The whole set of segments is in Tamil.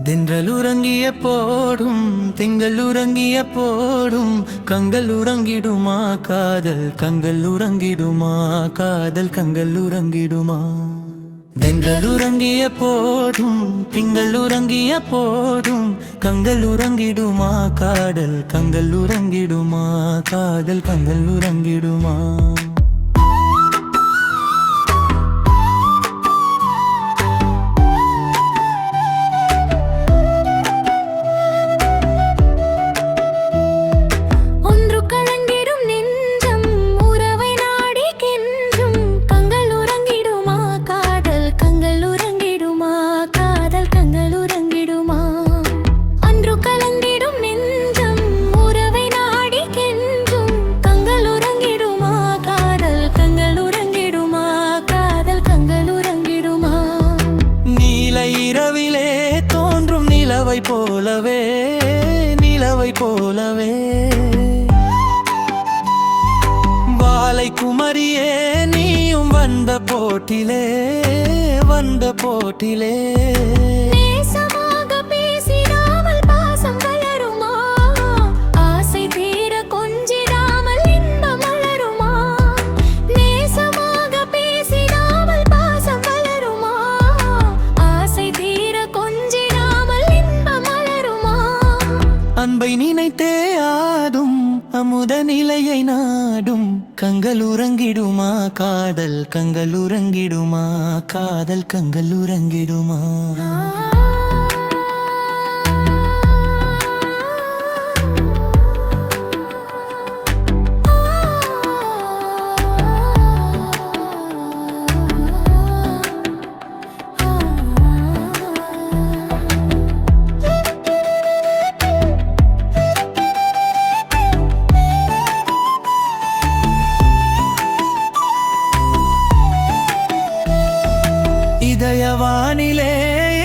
தென்றல் உறங்கிய போடும் திங்கள் உறங்கிய போடும் கங்கள் உறங்கிடுமா காதல் கங்கள் உறங்கிடுமா காதல் கங்கள் உறங்கிடுமா தென்றல் உறங்கிய போடும் திங்கள் உறங்கிய போடும் கங்கள் உறங்கிடுமா காதல் கங்கள் உறங்கிடுமா காதல் கங்கள் உறங்கிடுமா இரவிலே தோன்றும் நிலவை போலவே நிலவை போலவே வாலை குமரியே நீயும் வந்த போட்டிலே வந்த போட்டிலே அன்பை நினைத்தே ஆடும் அமுத நிலையை நாடும் கங்கள் உறங்கிடுமா காதல் கங்கள் உறங்கிடுமா காதல் கங்கள் உறங்கிடுமா இதயவானிலே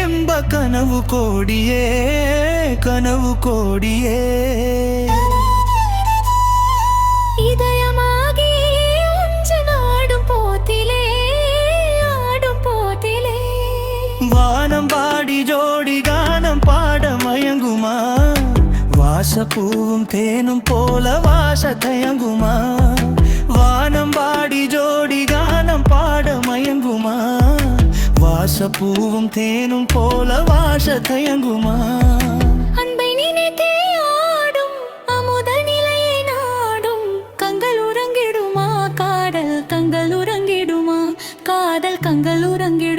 எம்ப கனவு கோடியே கனவு கோடியே இதயமாகி நாடும் போத்திலே ஆடும் போத்திலே வானம் பாடி ஜோடி கானம் பாட மயங்குமா வாசப்பூவும் தேனும் போல வாச தயங்குமா வானம் பாடி ஜோடி கானம் பாட மயங்குமா வாசப்பூவும் தேனும் போல வாச தயங்குமா அன்பை நினைத்தே ஆடும் அமுத நிலையை நாடும் கங்கள் உறங்கிடுமா காதல் கங்கள் உறங்கிடுமா காதல் கங்கள் உறங்கிடுமா